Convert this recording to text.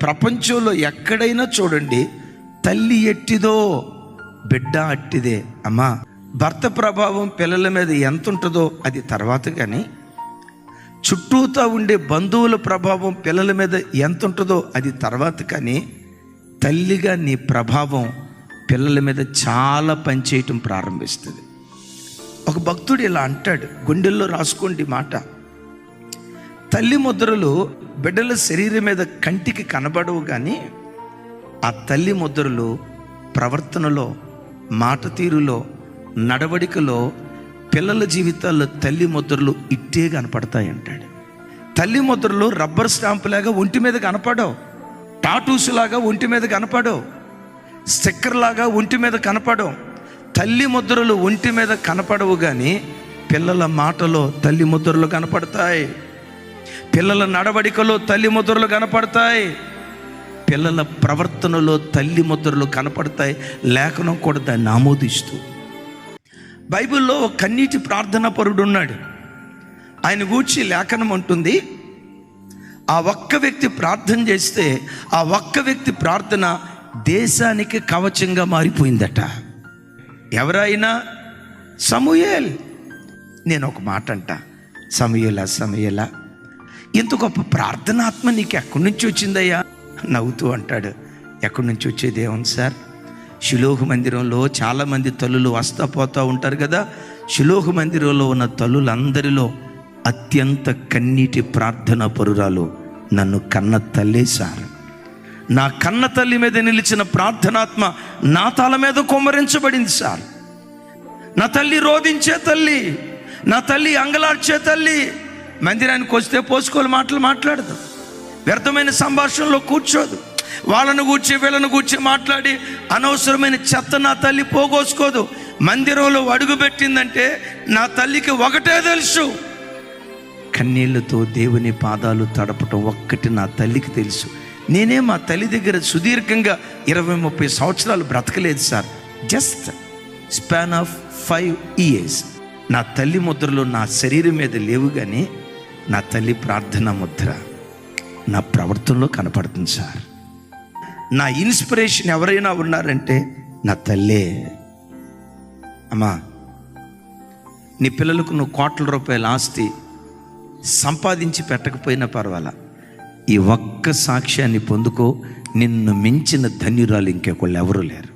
ప్రపంచంలో ఎక్కడైనా చూడండి, తల్లి ఎట్టిదో బిడ్డ అట్టిదే. అమ్మా, భర్త ప్రభావం పిల్లల మీద ఎంత ఉంటుందో అది తర్వాత, కానీ చుట్టూతా ఉండే బంధువుల ప్రభావం పిల్లల మీద ఎంత ఉంటుందో అది తర్వాత, కానీ తల్లిగా నీ ప్రభావం పిల్లల మీద చాలా పనిచేయటం ప్రారంభిస్తుంది. ఒక భక్తుడు ఇలా అంటాడు, గుండెల్లో రాసుకోండి మాట. తల్లి ముద్రలు బిడ్డల శరీరం మీద కంటికి కనబడవు, కానీ ఆ తల్లి ముద్రలు ప్రవర్తనలో, మాట తీరులో, నడవడికలో పిల్లల జీవితాల్లో తల్లి ముద్రలు ఇట్టే కనపడతాయి అంటాడు. తల్లి ముద్రలు రబ్బర్ స్టాంపు లాగా ఒంటి మీద కనపడవు, టాటూస్ లాగా ఒంటి మీద కనపడవు, స్టిక్కర్ లాగా ఒంటి మీద కనపడవు. తల్లి ముద్రలు ఒంటి మీద కనపడవు, కానీ పిల్లల మాటలో తల్లి ముద్రలు కనపడతాయి, పిల్లల నడవడికలో తల్లి ముద్రలు కనపడతాయి, పిల్లల ప్రవర్తనలో తల్లి ముద్రలు కనపడతాయి. లేఖనం కూడా దాన్ని ఆమోదిస్తూ. బైబిల్లో ఒక కన్నీటి ప్రార్థనా పరుడు ఉన్నాడు. ఆయన గూర్చి లేఖనం అంటుంది, ఆ ఒక్క వ్యక్తి ప్రార్థన చేస్తే ఆ ఒక్క వ్యక్తి ప్రార్థన దేశానికి కవచంగా మారిపోయిందట. ఎవరైనా సమూయేల్. నేను ఒక మాట అంట, సమూయేలా ఇంత గొప్ప ప్రార్థనాత్మ నీకు ఎక్కడి నుంచి వచ్చిందయ్యా? నవ్వుతూ అంటాడు, ఎక్కడి నుంచి వచ్చేది ఏముంది సార్, షిలోహు మందిరంలో చాలామంది తల్లులు వస్తా పోతూ ఉంటారు కదా. షిలోహు మందిరంలో ఉన్న తల్లులందరిలో అత్యంత కన్నీటి ప్రార్థన పరురాలు నన్ను కన్న తల్లే సార్. నా కన్న తల్లి మీద నిలిచిన ప్రార్థనాత్మ నా తల మీద కుమ్మరించబడింది సార్. నా తల్లి రోధించే తల్లి, నా తల్లి అంగలార్చే తల్లి. మందిరానికి వస్తే పోసుకోలు మాటలు మాట్లాడదు, వ్యర్థమైన సంభాషణలో కూర్చోదు, వాళ్ళను కూర్చి వీళ్ళను కూర్చి మాట్లాడి అనవసరమైన చెత్త నా తల్లి పోగోసుకోదు. మందిరంలో అడుగు పెట్టిందంటే నా తల్లికి ఒకటే తెలుసు, కన్నీళ్లతో దేవుని పాదాలు తడపటం ఒక్కటి నా తల్లికి తెలుసు. నేనే మా తల్లి దగ్గర సుదీర్ఘంగా 20-30 సంవత్సరాలు బ్రతకలేదు sir, just span of 5 years. నా తల్లి ముద్రలు నా శరీరం మీద లేవు, కానీ నా తల్లి ప్రార్థన ముద్ర నా ప్రవర్తనలో కనపడుతుంది సార్. నా ఇన్స్పిరేషన్ ఎవరైనా ఉన్నారంటే నా తల్లే. అమ్మా, నీ పిల్లలకు నువ్వు కోట్ల రూపాయల ఆస్తి సంపాదించి పెట్టకపోయినా పర్వాలా, ఈ ఒక్క సాక్ష్యాన్ని పొందుకో, నిన్ను మించిన ధన్యురాలు ఇంకొకళ్ళు ఎవరూ లేరు.